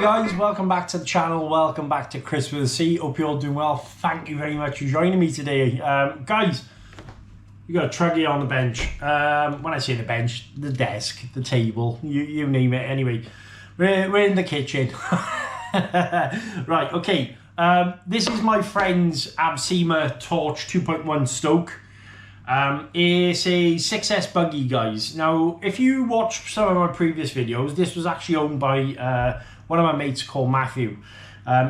Guys, welcome back to the channel, welcome back to Chris with a C. Hope you're all doing well. Thank you very much for joining me today. Guys, you got a truggy on the bench. When I say the bench, the desk, the table, you name it. Anyway, we're in the kitchen. Right, okay. This is my friend's Absima Torch 2.1 Stoke. It's a 6S buggy, guys. Now, if you watched some of my previous videos, this was actually owned by one of my mates called Matthew.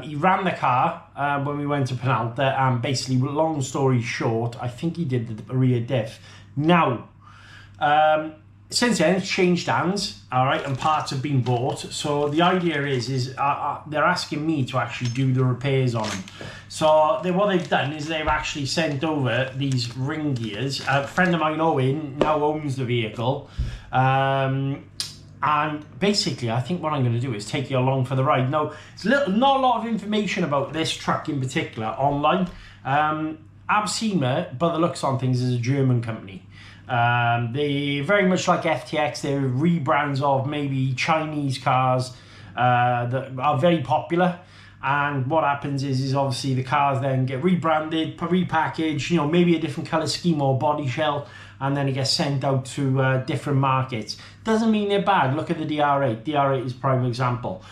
He ran the car when we went to Penalta, and basically, long story short, I think he did the rear diff. Now, since then, it's changed hands, all right, and parts have been bought. So the idea is they're asking me to actually do the repairs on them. So what they've done is they've actually sent over these ring gears. A friend of mine, Owen, now owns the vehicle. And basically, I think what I'm going to do is take you along for the ride. Now, there's not a lot of information about this truck in particular online. Absima, by the looks on things, is a German company. They very much like FTX, they're rebrands of maybe Chinese cars that are very popular. And what happens is obviously the cars then get rebranded, repackaged, you know, maybe a different colour scheme or body shell, and then it gets sent out to different markets. Doesn't mean they're bad. Look at the DR8. DR8 is a prime example.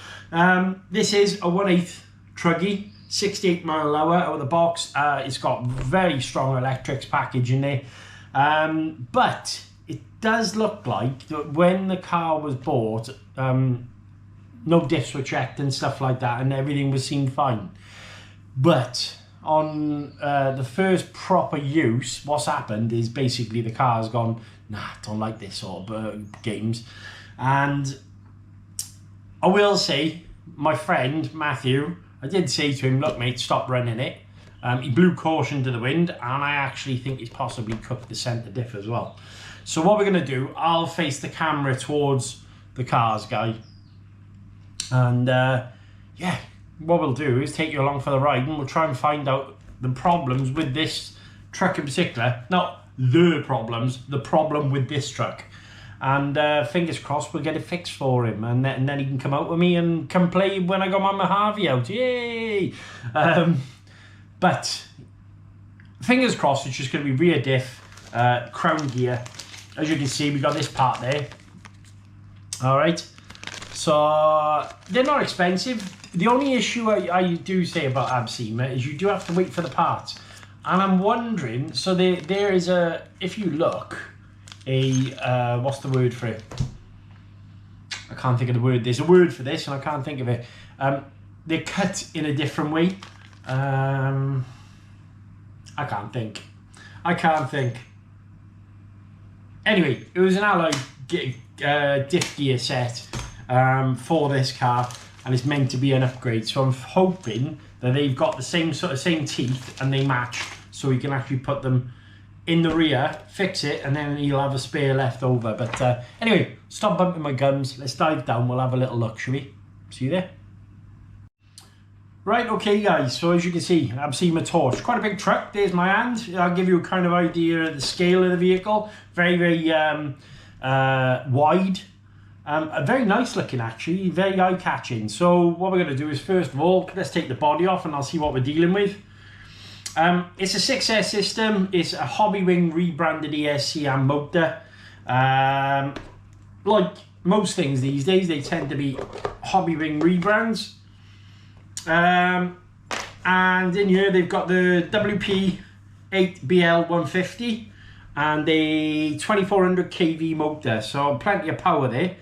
This is a 1/8 truggy, 68 mile an hour out of the box. It's got very strong electrics package in there. But it does look like that when the car was bought, no diffs were checked and stuff like that, and everything was seen fine. But on the first proper use, what's happened is basically the car's gone, nah, don't like this sort of games. And I will say, my friend Matthew, I did say to him, look mate, stop running it. He blew caution to the wind, and I actually think he's possibly cooked the centre diff as well. So what we're going to do, I'll face the camera towards the cars guy, and yeah, what we'll do is take you along for the ride, and we'll try and find out the problems with this truck in particular. Not the problem with this truck. And fingers crossed we'll get it fixed for him, and then he can come out with me and come play when I got my Mojave out. Yay! But fingers crossed it's just going to be rear diff, crown gear. As you can see, we got this part there. All right. So they're not expensive. The only issue I do say about Absima is you do have to wait for the parts. And I'm wondering, so there is a, if you look, a, what's the word for it? I can't think of the word. There's a word for this and I can't think of it. They're cut in a different way. I can't think. Anyway, it was an alloy diff gear set for this car, and it's meant to be an upgrade. So I'm hoping that they've got the same teeth and they match, so we can actually put them in the rear, fix it, and then you'll have a spare left over. But anyway, stop bumping my gums. Let's dive down. We'll have a little look, shall we? See you there. Right, okay guys, so as you can see, Absima Torch, quite a big truck. There's my hand. I'll give you a kind of idea of the scale of the vehicle. Very, very wide. Very nice looking actually, very eye-catching. So what we're going to do is, first of all, let's take the body off and I'll see what we're dealing with. It's a 6S system. It's a Hobby Wing rebranded ESC and motor. Like most things these days, they tend to be Hobby Wing rebrands. And in here they've got the WP8BL150 and a 2400 kV motor, so plenty of power there.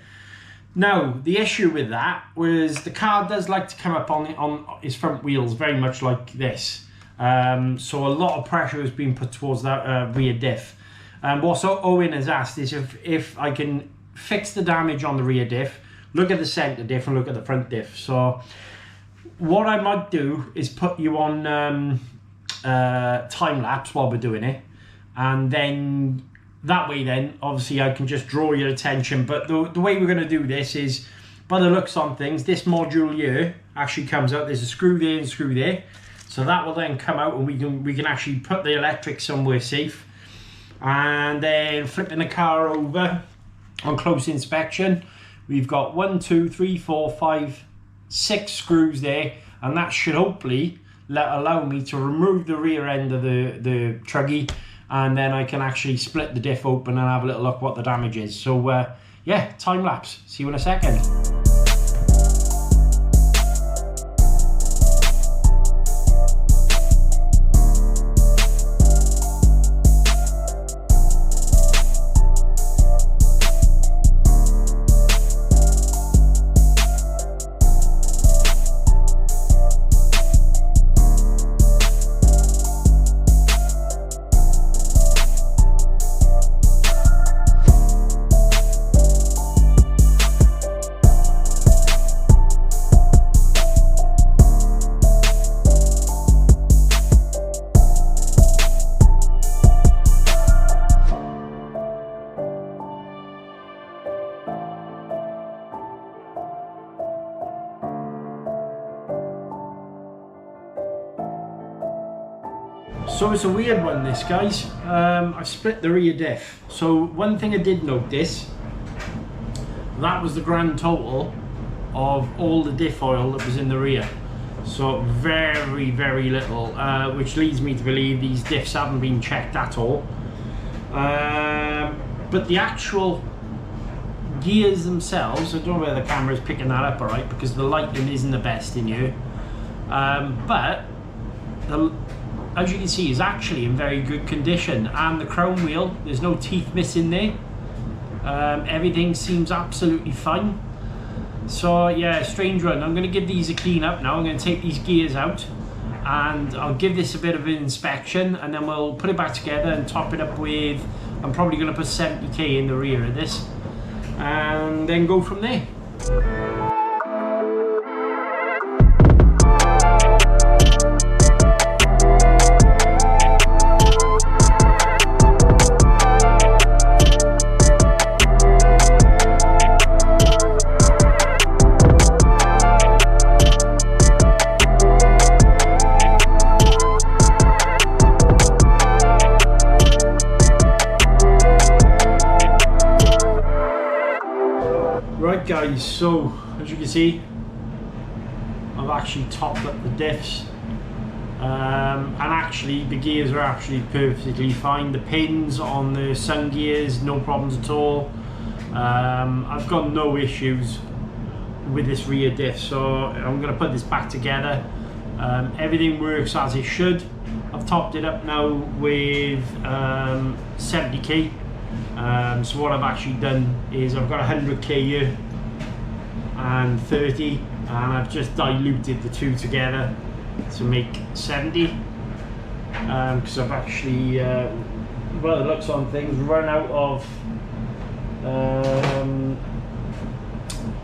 Now the issue with that was the car does like to come up on its front wheels very much like this, so a lot of pressure has been put towards that rear diff. What Owen has asked is if I can fix the damage on the rear diff, look at the centre diff and look at the front diff. So what I might do is put you on time lapse while we're doing it, and then that way then obviously I can just draw your attention. But the way we're going to do this is, by the looks on things, this module here actually comes out. There's a screw there and a screw there, so that will then come out and we can actually put the electric somewhere safe. And then flipping the car over on close inspection, we've got 1, 2, 3, 4, 5 6 screws there, and that should hopefully allow me to remove the rear end of the truggy, and then I can actually split the diff open and have a little look what the damage is. So yeah, time lapse, see you in a second. So it's a weird one, this, guys. I've split the rear diff. So one thing I did notice, that was the grand total of all the diff oil that was in the rear. So very, very little, which leads me to believe these diffs haven't been checked at all. But the actual gears themselves, I don't know whether the camera's picking that up all right, because the lighting isn't the best in here. But as you can see, is actually in very good condition, and the chrome wheel, there's no teeth missing there. Everything seems absolutely fine. So yeah, strange one. I'm going to give these a clean up now. I'm going to take these gears out and I'll give this a bit of an inspection, and then we'll put it back together and top it up with, I'm probably going to put 70k in the rear of this, and then go from there. Right guys, so as you can see, I've actually topped up the diffs, and actually the gears are actually perfectly fine. The pins on the sun gears, no problems at all. I've got no issues with this rear diff, so I'm going to put this back together. Everything works as it should. I've topped it up now with 70k. So what I've actually done is I've got 100k here and 30, and I've just diluted the two together to make 70, because I've actually, well, it looks on things, run out of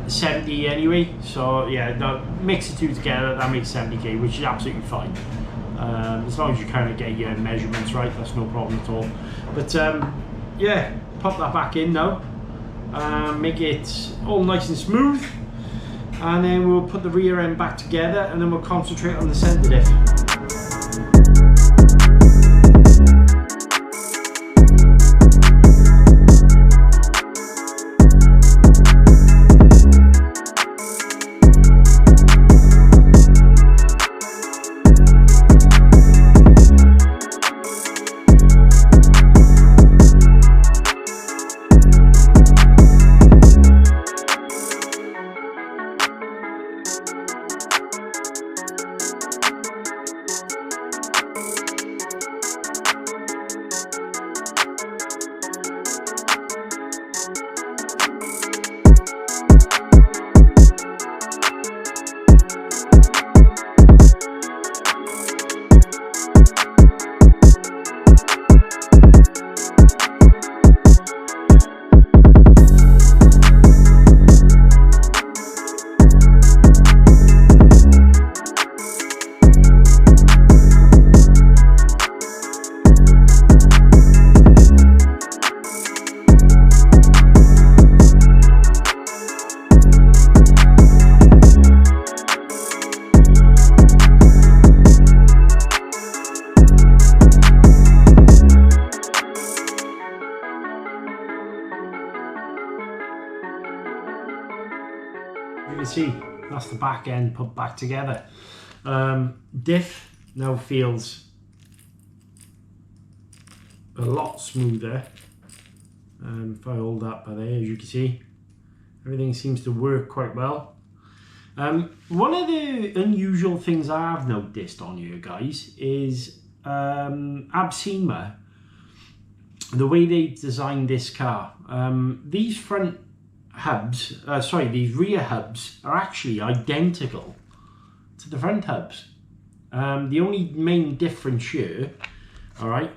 70 anyway. So yeah, mix the two together, that makes 70k, which is absolutely fine. As long as you kind of get your measurements right, that's no problem at all. But yeah, pop that back in now, make it all nice and smooth, and then we'll put the rear end back together, and then we'll concentrate on the centre diff. You can see That's the back end put back together. Diff now feels a lot smoother. If I hold that by there, as you can see, everything seems to work quite well. One of the unusual things I've noticed on here, guys, is Absima, the way they designed this car. These front hubs, these rear hubs are actually identical to the front hubs. The only main difference here, all right,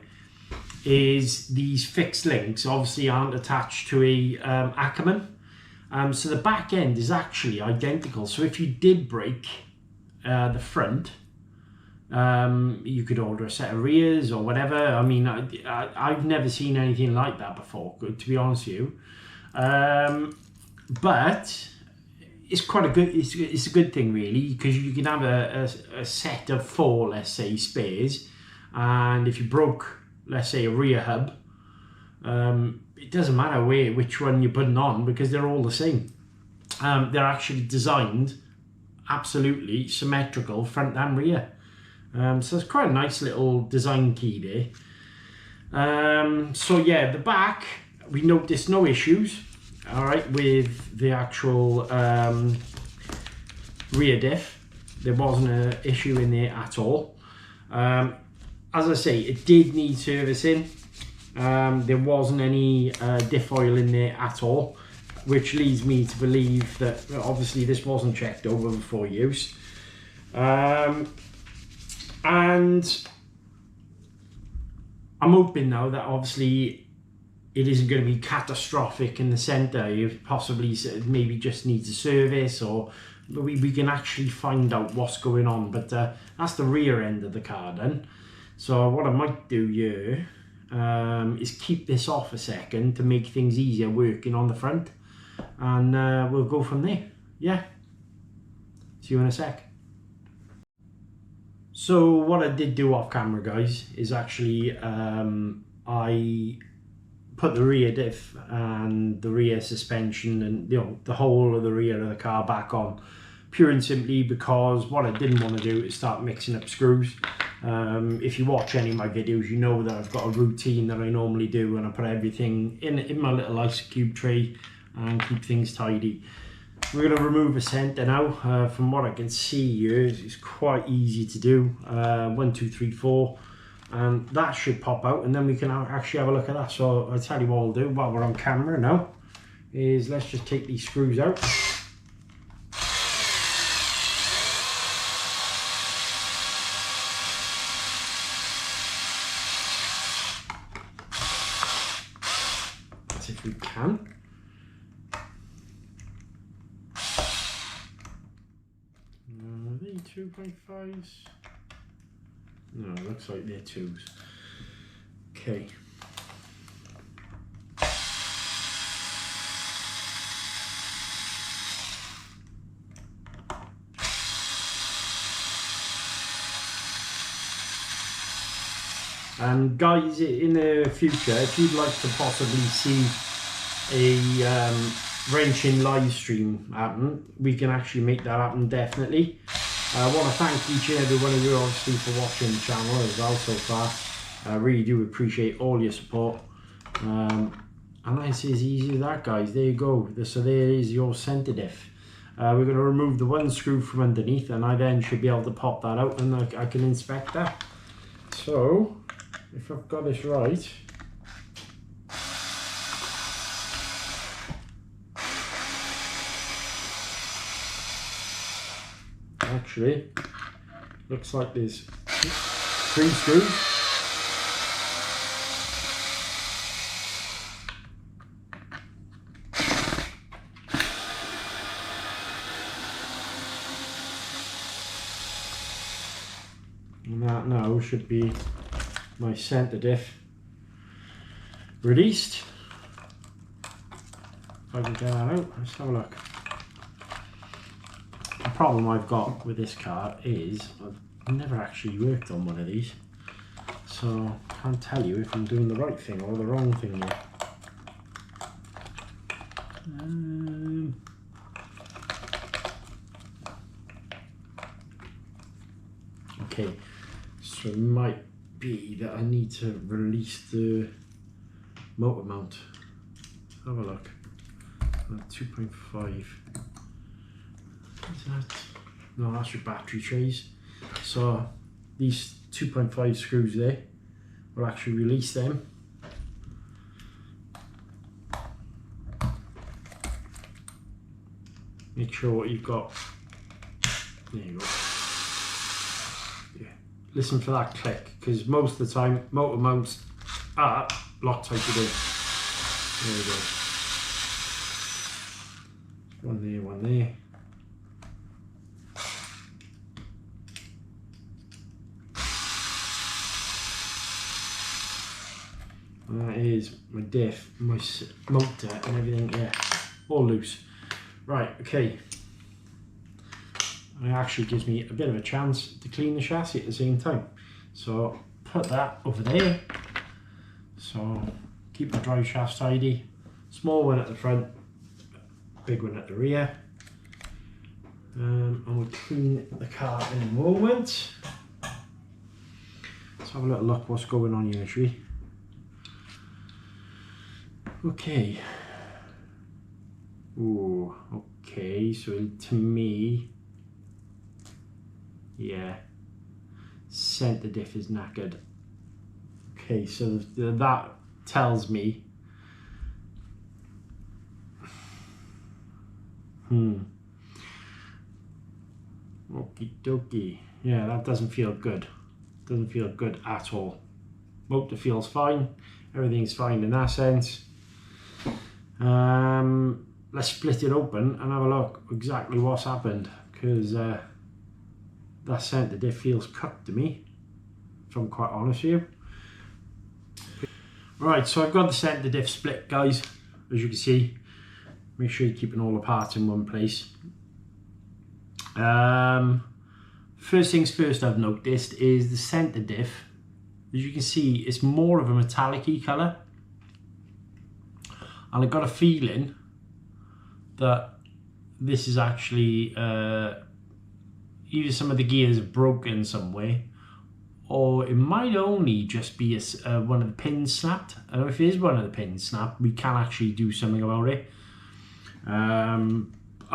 is these fixed links obviously aren't attached to a Ackerman. So the back end is actually identical. So if you did break the front, you could order a set of rears or whatever. I mean, I've never seen anything like that before, to be honest with you. But it's quite a good, it's a good thing really, because you can have a set of 4, let's say, spares, and if you broke, let's say, a rear hub, it doesn't matter which one you're putting on, because they're all the same. They're actually designed absolutely symmetrical front and rear. So it's quite a nice little design key there. So yeah, the back, we noticed no issues, all right, with the actual rear diff. There wasn't an issue in there at all. As I say, it did need servicing. There wasn't any diff oil in there at all, which leads me to believe that obviously this wasn't checked over before use. And I'm hoping now that obviously it isn't going to be catastrophic in the centre. You possibly maybe just needs a service, or we can actually find out what's going on. But that's the rear end of the car done. So what I might do here is keep this off a second to make things easier working on the front, and we'll go from there. Yeah, see you in a sec. So what I did do off camera, guys, is actually I put the rear diff and the rear suspension and the whole of the rear of the car back on, pure and simply because what I didn't want to do is start mixing up screws. If you watch any of my videos, you know that I've got a routine that I normally do, and I put everything in my little ice cube tray and keep things tidy. We're going to remove a centre now. From what I can see here, it's quite easy to do. 1, 2, 3, 4, and that should pop out, and then we can actually have a look at that. So I'll tell you what we'll do while we're on camera now, is let's just take these screws out. If we can. Are they 2.5s? No, it looks like they're 2s. Okay. And guys, in the future, if you'd like to possibly see a wrenching live stream happen, we can actually make that happen, definitely. I want to thank each and every one of you obviously for watching the channel as well so far. I really do appreciate all your support. And it's as easy as that, guys. There you go. So there is your centre diff. We're going to remove the one screw from underneath, and I then should be able to pop that out, and I can inspect that. So if I've got this right, actually looks like there's 3 screws. And that now should be my centre diff released. If I can get that out, let's have a look. The problem I've got with this car is I've never actually worked on one of these, so I can't tell you if I'm doing the right thing or the wrong thing here. Okay, so it might be that I need to release the motor mount. Have a look. 2.5. Is that? No, that's your battery trays. So these 2.5 screws there will actually release them. Make sure what you've got. There you go. Yeah. Listen for that click, because most of the time motor mounts are Loctite in. There we go. One there, one there. And that is my diff, my motor and everything, yeah, all loose. Right, okay. And it actually gives me a bit of a chance to clean the chassis at the same time. So put that over there. So keep the drive shaft tidy. Small one at the front, big one at the rear. And we'll clean the car in a moment. Let's have a little look what's going on here, shall we? Okay. Ooh, okay, so to me, yeah, centre diff is knackered. Okay, so that tells me, okie dokie, yeah, that doesn't feel good. Doesn't feel good at all. Motor feels fine, everything's fine in that sense. Let's split it open and have a look exactly what's happened, because that centre diff feels cooked to me, if I'm quite honest with you. Right, so I've got the centre diff split, guys, as you can see. Make sure you're keeping all the parts in one place. First things first I've noticed is the centre diff. As you can see, it's more of a metallic-y colour. And I got a feeling that this is actually either some of the gears are broken somewhere, or it might only just be one of the pins snapped. And if it is one of the pins snapped, we can actually do something about it. I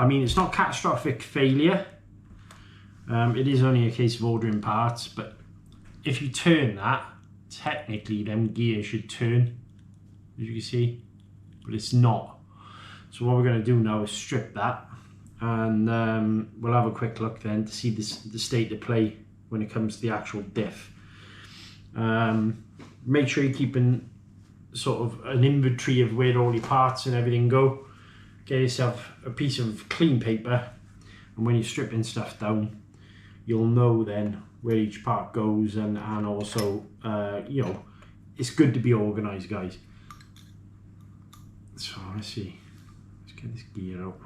mean, it's not catastrophic failure. It is only a case of ordering parts, but if you turn that, technically them gears should turn, as you can see, but it's not. So what we're going to do now is strip that, and we'll have a quick look then to see the state of play when it comes to the actual diff. Make sure you're keeping sort of an inventory of where all your parts and everything go. Get yourself a piece of clean paper, and when you're stripping stuff down, you'll know then where each part goes, and also you know, it's good to be organized, guys. So let's see, let's get this gear out.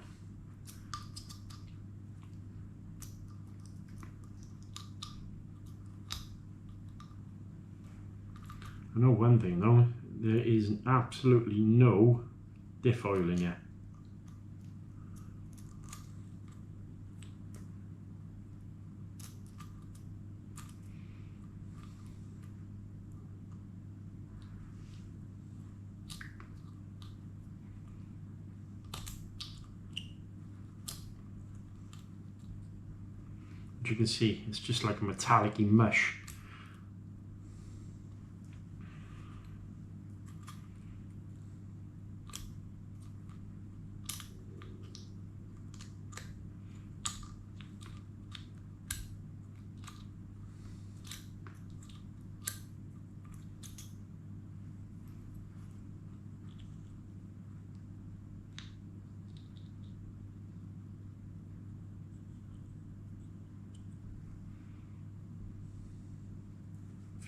I know one thing though, there is absolutely no diff oil in here. As you can see, it's just like a metallic-y mush.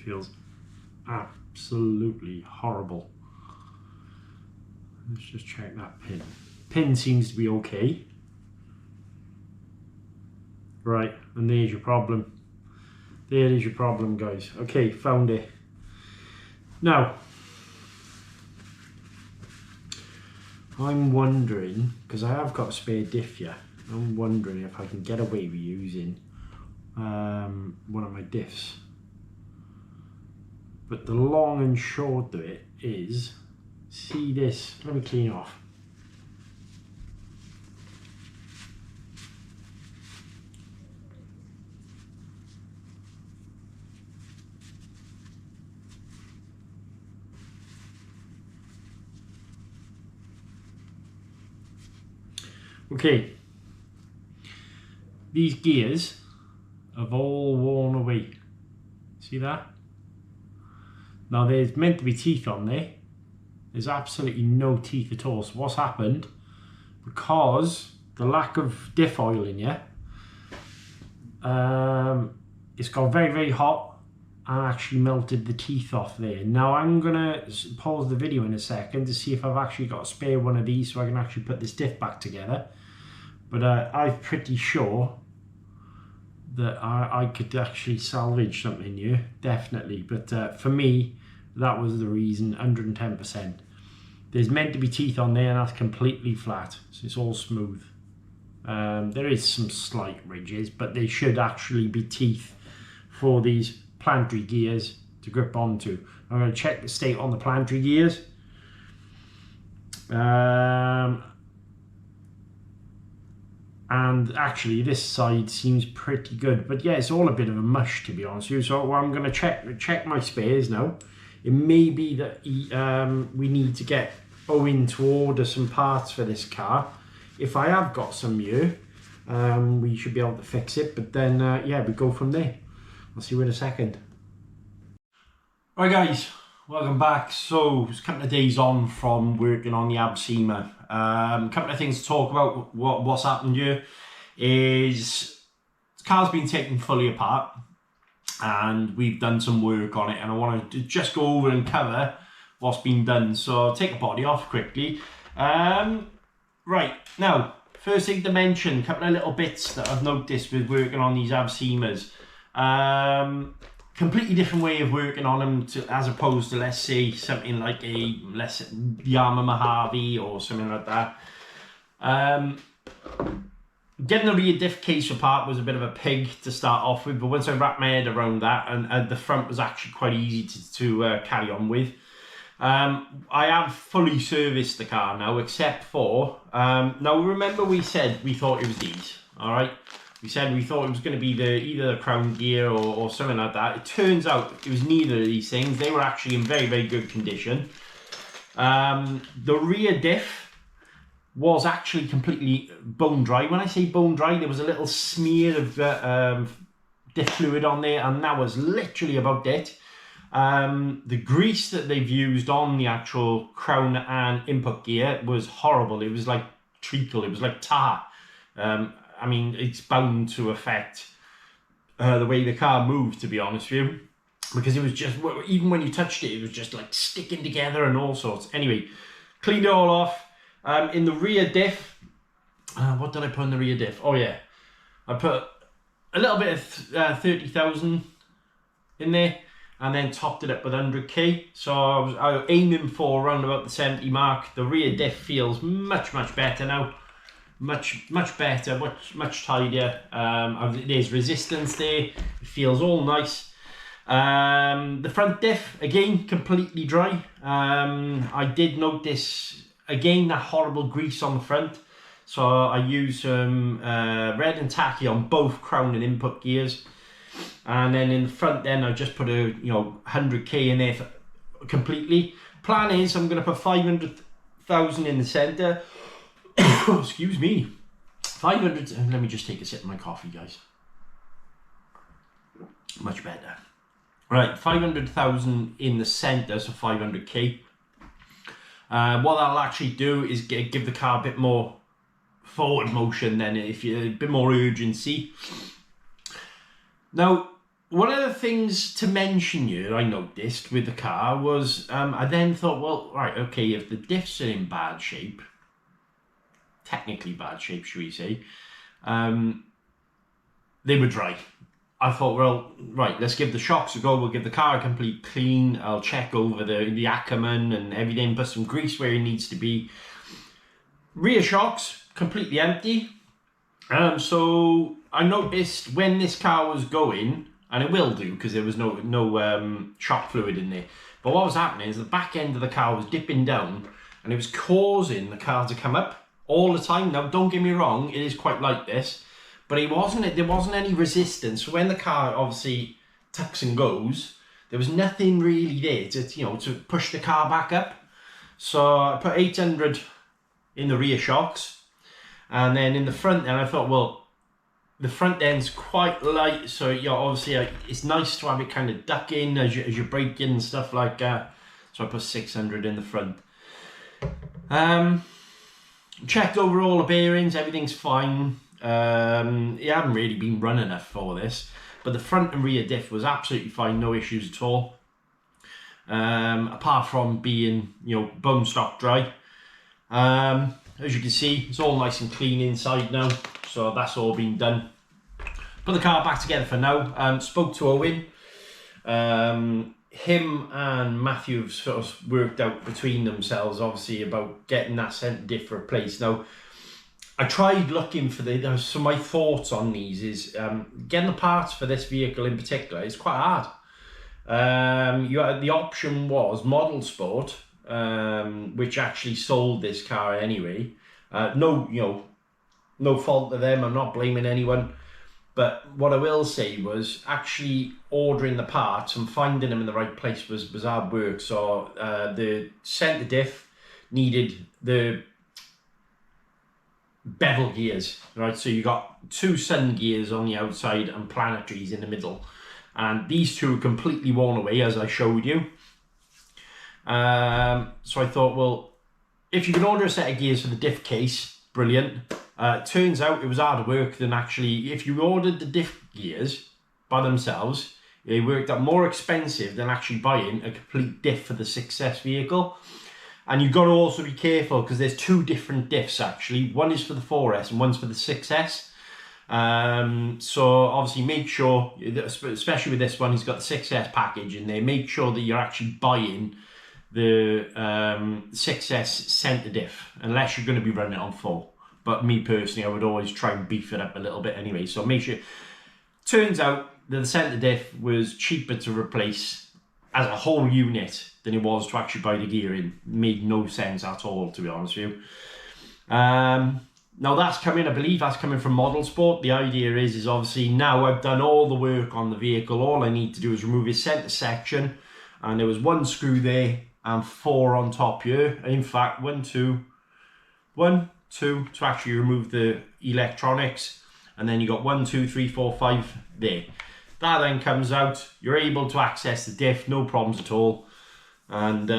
Feels absolutely horrible. Let's just check that pin. Pin seems to be okay. Right, and there's your problem. There is your problem, guys. Okay, found it. Now, I'm wondering, because I have got a spare diff here, I'm wondering if I can get away with using one of my diffs. But the long and short of it is, see this, let me clean off. Okay, these gears have all worn away. See that? Now there's meant to be teeth on there. There's absolutely no teeth at all. So what's happened? Because the lack of diff oil in here, it's got very, very hot and actually melted the teeth off there. Now I'm gonna pause the video in a second to see if I've actually got a spare one of these so I can actually put this diff back together. But I'm pretty sure that I could actually salvage something new, definitely. But for me, that was the reason, 110%. There's meant to be teeth on there and that's completely flat, so it's all smooth. There is some slight ridges, but they should actually be teeth for these planetary gears to grip onto. I'm going to check the state on the planetary gears. And actually this side seems pretty good, but yeah, it's all a bit of a mush, to be honest with you. So I'm going to check my spares now. It may be that we need to get Owen to order some parts for this car. If I have got some here, we should be able to fix it, but then yeah, we go from there. I'll see you in a second. Right guys, welcome back. So it's a couple of days on from working on the Absima. A couple of things to talk about. What's happened here is the car's been taken fully apart and we've done some work on it, and I want to just go over and cover what's been done. So I'll take the body off quickly. Right, now first thing to mention, a couple of little bits that I've noticed with working on these Absimas. Completely different way of working on them as opposed to, let's say, something like the Yamaha Mojave or something like that. Getting the rear diff case apart was a bit of a pig to start off with, but once I wrapped my head around that, and the front was actually quite easy to carry on with. I have fully serviced the car now, except for, now remember we said we thought it was these, alright? We said we thought it was going to be either the crown gear or something like that. It turns out it was neither of these things. They were actually in very, very good condition. The rear diff was actually completely bone dry. When I say bone dry, there was a little smear of diff fluid on there, and that was literally about it. The grease that they've used on the actual crown and input gear was horrible. It was like treacle, it was like tar. I mean, it's bound to affect the way the car moved, to be honest with you, because it was just, even when you touched it, it was just like sticking together and all sorts. Anyway, cleaned it all off. In the rear diff, what did I put in the rear diff? Oh yeah, I put a little bit of 30,000 in there, and then topped it up with 100k. So I was aiming for around about the 70 mark. The rear diff feels much better now. Much better, much tidier. There's resistance there. It feels all nice. The front diff, again, completely dry. I did notice again that horrible grease on the front, so I used some red and tacky on both crown and input gears, and then in the front then I just put a 100k in there completely. Plan is I'm going to put 500,000 in the center. Excuse me, 500. Let me just take a sip of my coffee, guys. Much better. Right, 500,000 in the center, so 500k. What that'll actually do is give the car a bit more forward motion, then a bit more urgency. Now, one of the things to mention here I noticed with the car was I then thought, well, right, okay, if the diffs are in bad shape, technically bad shape, should we say, they were dry. I thought, well, right, let's give the shocks a go. We'll give the car a complete clean. I'll check over the Ackerman and everything, put some grease where it needs to be. Rear shocks, completely empty. So I noticed when this car was going, and it will do because there was no shock fluid in there, but what was happening is the back end of the car was dipping down and it was causing the car to come up all the time. Now don't get me wrong, it is quite like this, but there wasn't any resistance. So when the car obviously tucks and goes, there was nothing really there to push the car back up. So I put 800 in the rear shocks, and then in the front end I thought, well, the front end's quite light, so obviously it's nice to have it kind of duck in as you're braking and stuff like that. So I put 600 in the front. Checked over all the bearings, everything's fine. It hadn't really been run enough for this, but the front and rear diff was absolutely fine, no issues at all. Apart from being bone stock dry. As you can see, it's all nice and clean inside now, so that's all been done. Put the car back together for now. Spoke to Owen. Him and Matthew have sort of worked out between themselves, obviously, about getting that centre diff replaced. Now, I tried looking for so my thoughts on these is getting the parts for this vehicle in particular is quite hard. The option was Model Sport, which actually sold this car anyway. No fault to them. I'm not blaming anyone. But what I will say was actually ordering the parts and finding them in the right place was hard work. So the centre diff needed the bevel gears, right? So you got 2 sun gears on the outside and planetaries in the middle. And these two are completely worn away, as I showed you. So I thought, well, if you can order a set of gears for the diff case, brilliant. Turns out it was harder work than actually, if you ordered the diff gears by themselves, they worked out more expensive than actually buying a complete diff for the 6S vehicle. And you've got to also be careful because there's 2 different diffs actually. One is for the 4S and one's for the 6S. So obviously make sure, especially with this one, he's got the 6S package in there, make sure that you're actually buying the 6S centre diff, unless you're going to be running it on full. But me personally, I would always try and beef it up a little bit anyway. So make sure. Turns out that the centre diff was cheaper to replace as a whole unit than it was to actually buy the gear in. Made no sense at all, to be honest with you. Now that's coming, I believe that's coming from Model Sport. The idea is obviously now I've done all the work on the vehicle. All I need to do is remove his centre section. And there was 1 screw there and 4 on top here. In fact, 1, 2 to actually remove the electronics, and then you got 1, 2, 3, 4, 5 there. That then comes out, you're able to access the diff, no problems at all. And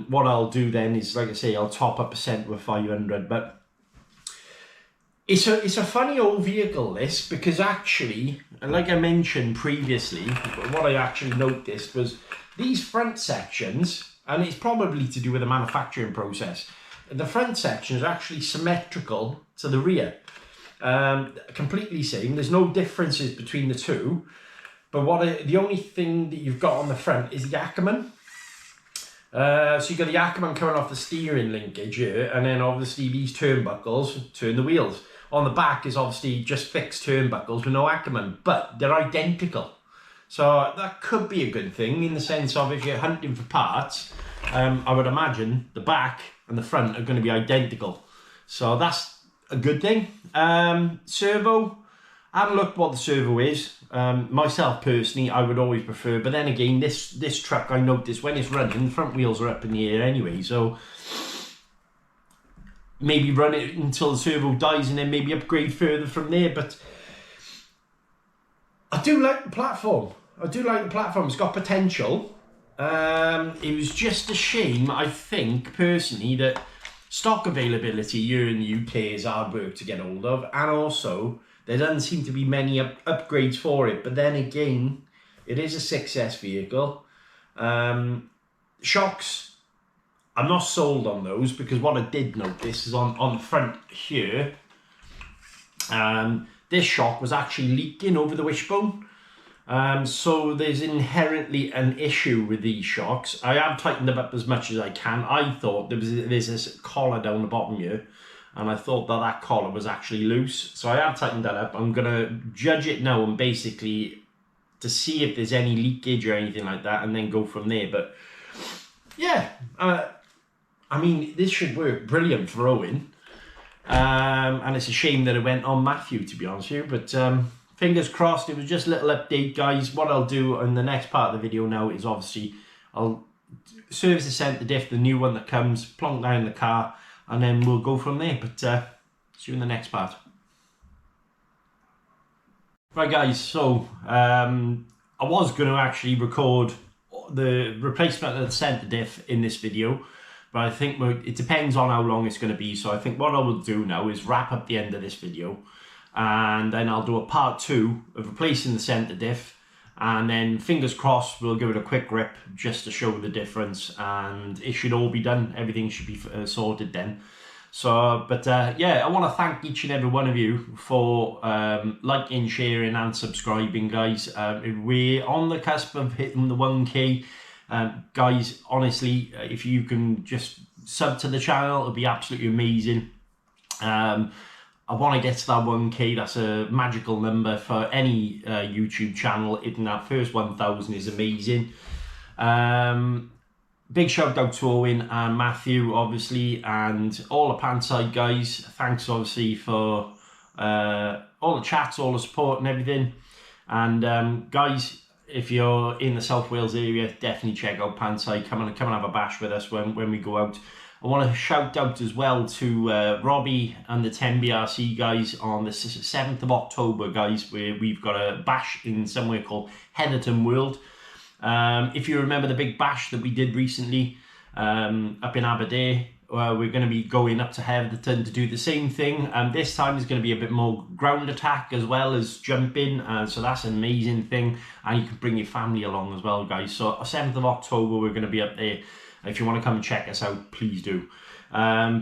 what I'll do then is, like I say, I'll top up a cent with 500. But it's a funny old vehicle, this, because actually, and like I mentioned previously, what I actually noticed was these front sections, and it's probably to do with the manufacturing process, the front section is actually symmetrical to the rear. Completely same. There's no differences between the two. But the only thing that you've got on the front is the Ackerman. So you've got the Ackerman coming off the steering linkage here, and then obviously these turnbuckles turn the wheels. On the back is obviously just fixed turnbuckles with no Ackerman, but they're identical. So that could be a good thing in the sense of if you're hunting for parts, I would imagine the back and the front are going to be identical. So that's a good thing. Servo, I haven't looked what the servo is. Myself personally, I would always prefer, but then again, this truck, I noticed when it's running, the front wheels are up in the air anyway, so maybe run it until the servo dies and then maybe upgrade further from there. But I do like the platform. It's got potential. It was just a shame, I think, personally, that stock availability here in the UK is hard work to get hold of, and also there doesn't seem to be many upgrades for it. But then again, it is a 6S vehicle. Shocks, I'm not sold on those, because what I did notice is on the front here, this shock was actually leaking over the wishbone. So there's inherently an issue with these shocks. I have tightened them up as much as I can. I thought there's this collar down the bottom here, and I thought that collar was actually loose. So I have tightened that up. I'm gonna judge it now and basically to see if there's any leakage or anything like that, and then go from there. But yeah, I mean, this should work brilliant for Owen. And it's a shame that it went on Matthew, to be honest with you, but fingers crossed. It was just a little update, guys. What I'll do in the next part of the video now is obviously I'll service the centre diff, the new one that comes, plonk down the car, and then we'll go from there. But see you in the next part. Right, guys, so I was going to actually record the replacement of the centre diff in this video, but I think it depends on how long it's going to be. So I think what I will do now is wrap up the end of this video, and then I'll do a part 2 of replacing the centre diff, and then fingers crossed we'll give it a quick grip just to show the difference, and it should all be done. Everything should be sorted then. So, but yeah, I want to thank each and every one of you for liking, sharing and subscribing, guys. We're on the cusp of hitting the 1k. Guys, honestly, if you can just sub to the channel, it'll be absolutely amazing. I want to get to that 1k. That's a magical number for any YouTube channel. Hitting that first 1,000 is amazing. Big shout out to Owen and Matthew, obviously, and all the Pantside guys. Thanks, obviously, for all the chats, all the support and everything. And guys, if you're in the South Wales area, definitely check out Pantside. Come and have a bash with us when we go out. I want to shout out as well to Robbie and the 10BRC guys on the 7th of October, guys, where we've got a bash in somewhere called Heatherton World. If you remember the big bash that we did recently up in Aberdeen, we're going to be going up to Heatherton to do the same thing. This time is going to be a bit more ground attack as well as jumping, so that's an amazing thing, and you can bring your family along as well, guys. So 7th of October we're going to be up there. If you want to come and check us out, please do.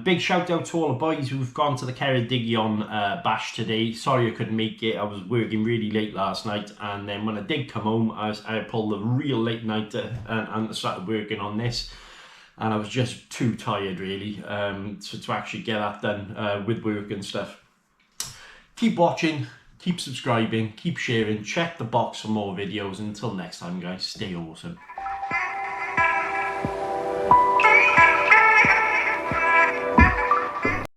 Big shout out to all the boys who've gone to the Ceredigion bash today. Sorry I couldn't make it. I was working really late last night, and then when I did come home, I pulled a real late night and started working on this, and I was just too tired really to actually get that done with work and stuff. Keep watching, keep subscribing, keep sharing, check the box for more videos. Until next time, guys, stay awesome.